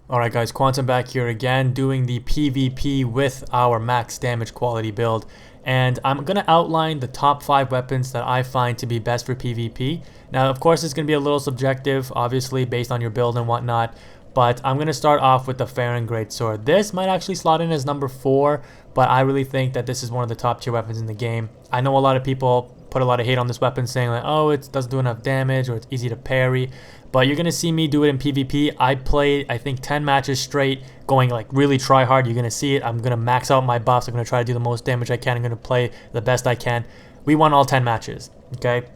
Alright guys, Quantum back here again doing the PvP with our max damage quality build, and I'm going to outline the top 5 weapons that I find to be best for PvP. Now of course it's going to be a little subjective, obviously based on your build and whatnot, but I'm going to start off with the Farron Greatsword. This might actually slot in as number 4, but I really think that this is one of the top tier weapons in the game. I know a lot of people put a lot of hate on this weapon saying like, oh, it doesn't do enough damage or it's easy to parry, but you're gonna see me do it in PvP. I played I think 10 matches straight going like really try hard. You're gonna see it. I'm gonna max out my buffs. I'm gonna try to do the most damage I can. I'm gonna play the best I can. We won all 10 matches, okay?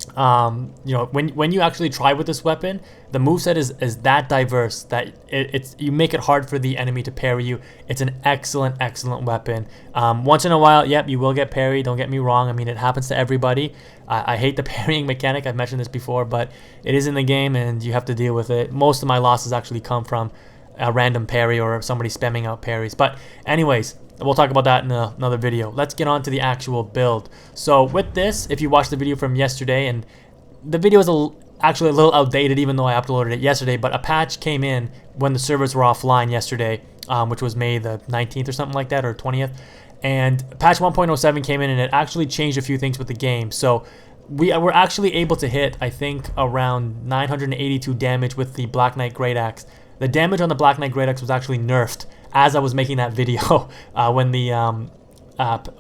You know, when you actually try with this weapon, the moveset is that diverse that you make it hard for the enemy to parry you. It's an excellent weapon. Once in a while, yep, you will get parried, don't get me wrong. I mean, it happens to everybody. I hate the parrying mechanic. I've mentioned this before, but it is in the game and you have to deal with it. Most of my losses actually come from a random parry or somebody spamming out parries. But anyways, we'll talk about that in another video. Let's get on to the actual build. So with this, if you watched the video from yesterday, and the video is actually a little outdated even though I uploaded it yesterday, but a patch came in when the servers were offline yesterday, which was May the 19th or something like that, or 20th. And patch 1.07 came in and it actually changed a few things with the game. So we were actually able to hit, I think, around 982 damage with the Black Knight Great Axe. The damage on the Black Knight Great Axe was actually nerfed as I was making that video when the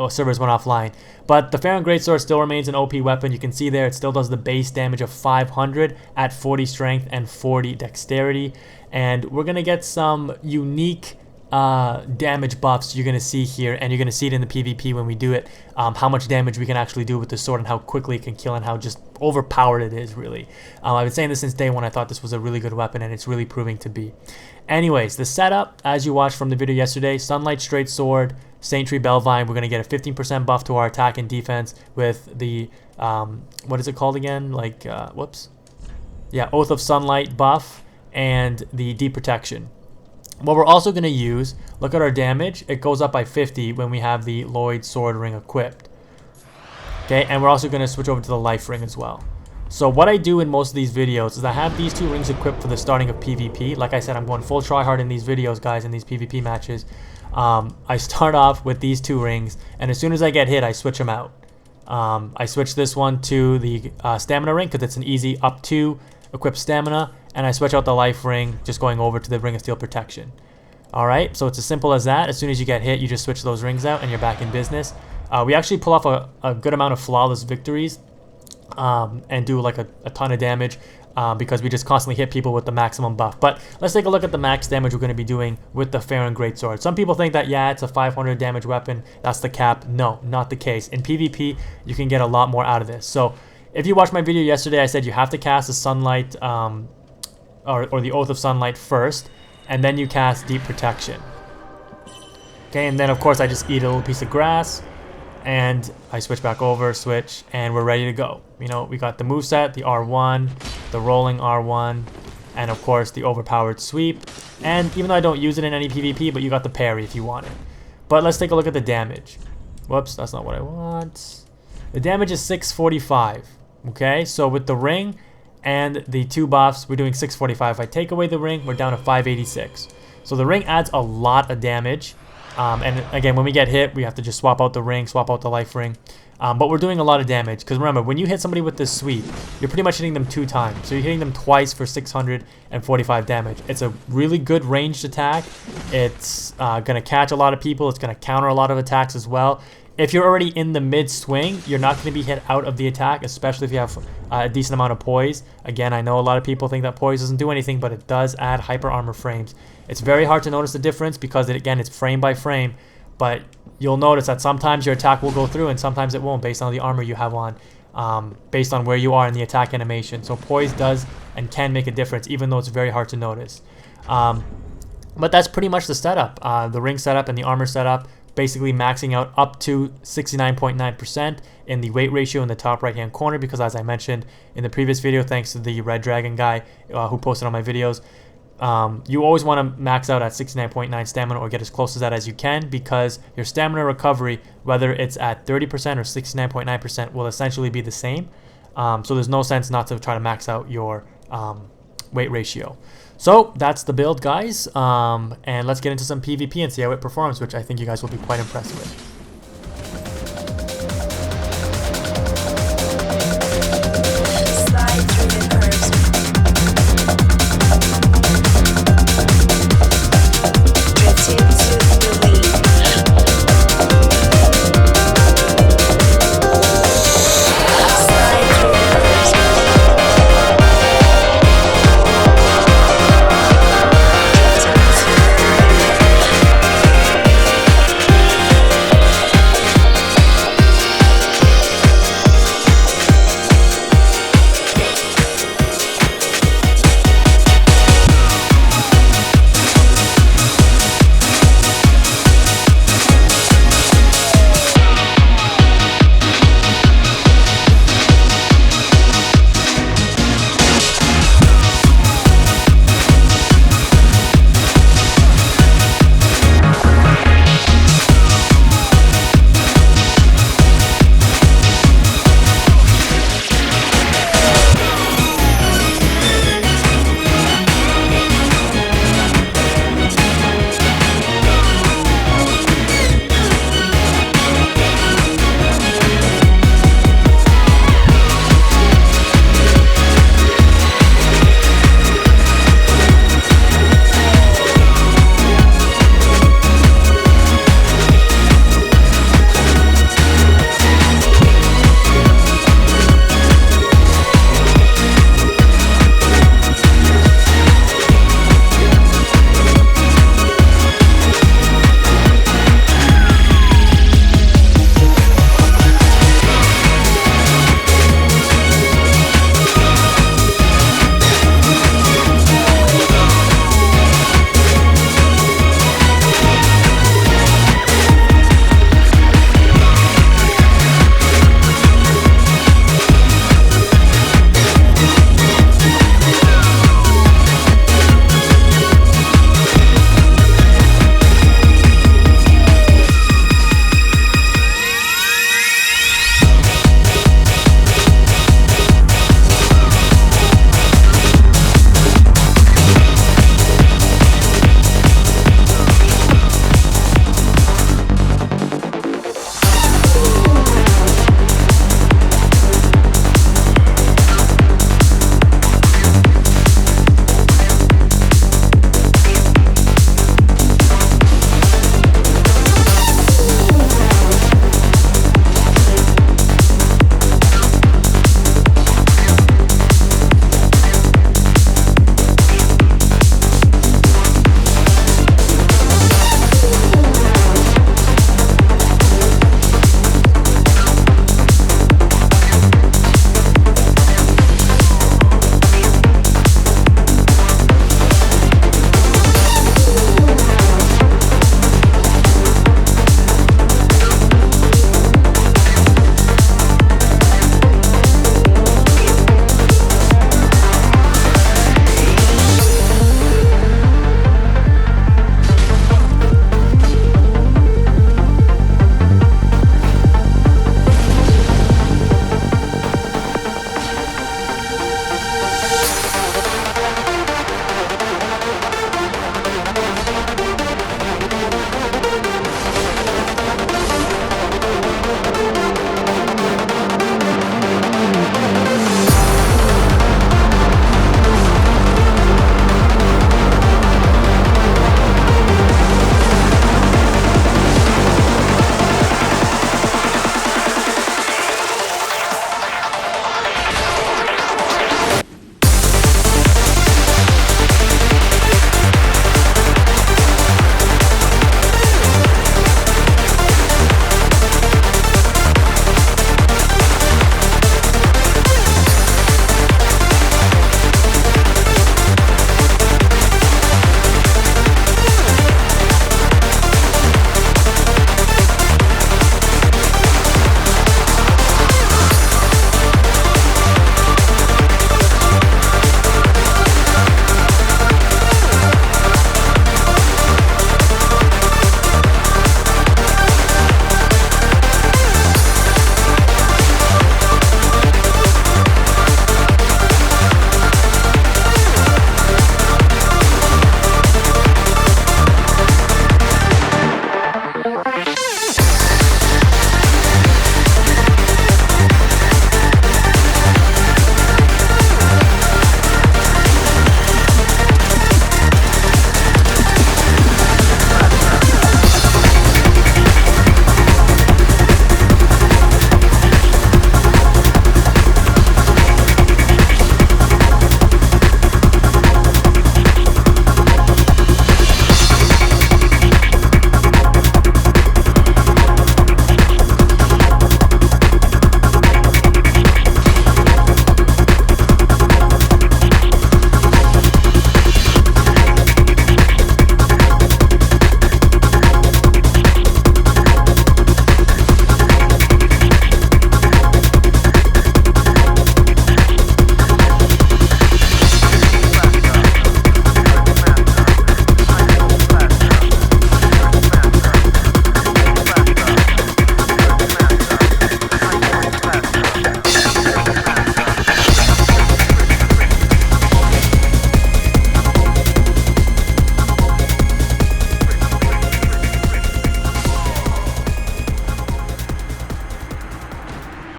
servers went offline. But the Farron Greatsword still remains an OP weapon. You can see there it still does the base damage of 500 at 40 strength and 40 dexterity. And we're going to get some unique damage buffs you're going to see here, and you're going to see it in the PvP when we do it, how much damage we can actually do with the sword and how quickly it can kill and how just overpowered it is, really. I've been saying this since day one. I thought this was a really good weapon and it's really proving to be. Anyways, the setup, as you watched from the video yesterday, Sunlight Straight Sword, Saint Tree Belvine. We're going to get a 15% buff to our attack and defense with the, what is it called again? Like, whoops. Yeah, Oath of Sunlight buff and the Deep Protection. What we're also going to use, look at our damage, it goes up by 50 when we have the Lloyd Sword Ring equipped. Okay, and we're also going to switch over to the Life Ring as well. So what I do in most of these videos is I have these 2 rings equipped for the starting of PvP. Like I said, I'm going full tryhard in these videos, guys, in these PvP matches. I start off with these 2 rings, and as soon as I get hit, I switch them out. I switch this one to the Stamina Ring because it's an easy up to equip stamina, and I switch out the Life Ring, just going over to the Ring of Steel Protection. Alright, so it's as simple as that. As soon as you get hit, you just switch those rings out and you're back in business. We actually pull off a good amount of flawless victories and do like a ton of damage because we just constantly hit people with the maximum buff. But let's take a look at the max damage we're going to be doing with the Farron Greatsword. Some people think that, yeah, it's a 500 damage weapon, that's the cap. No, not the case. In PvP, you can get a lot more out of this. So if you watched my video yesterday, I said you have to cast the Sunlight or the Oath of Sunlight first, and then you cast Deep Protection. Okay, and then of course I just eat a little piece of grass, and I switch back over, switch, and we're ready to go. You know, we got the moveset, the R1, the rolling R1, and of course the overpowered sweep. And even though I don't use it in any PvP, but you got the parry if you want it. But let's take a look at the damage. Whoops, that's not what I want. The damage is 645. Okay, so with the ring and the 2 buffs, we're doing 645. If I take away the ring, we're down to 586. So the ring adds a lot of damage. And again, when we get hit, we have to just swap out the ring, swap out the Life Ring. But we're doing a lot of damage because remember, when you hit somebody with this sweep, you're pretty much hitting them 2 times. So you're hitting them twice for 645 damage. It's a really good ranged attack. It's going to catch a lot of people. It's going to counter a lot of attacks as well. If you're already in the mid-swing, you're not going to be hit out of the attack, especially if you have a decent amount of poise. Again, I know a lot of people think that poise doesn't do anything, but it does add hyper armor frames. It's very hard to notice the difference because, again, it's frame by frame, but you'll notice that sometimes your attack will go through and sometimes it won't based on the armor you have on, based on where you are in the attack animation. So poise does and can make a difference, even though it's very hard to notice. But that's pretty much the setup, the ring setup and the armor setup. Basically maxing out up to 69.9% in the weight ratio in the top right hand corner because, as I mentioned in the previous video, thanks to the Red Dragon guy who posted on my videos, you always want to max out at 69.9 stamina or get as close to that as you can, because your stamina recovery, whether it's at 30% or 69.9%, will essentially be the same. So there's no sense not to try to max out your weight ratio. So that's the build, guys, and let's get into some PvP and see how it performs, which I think you guys will be quite impressed with.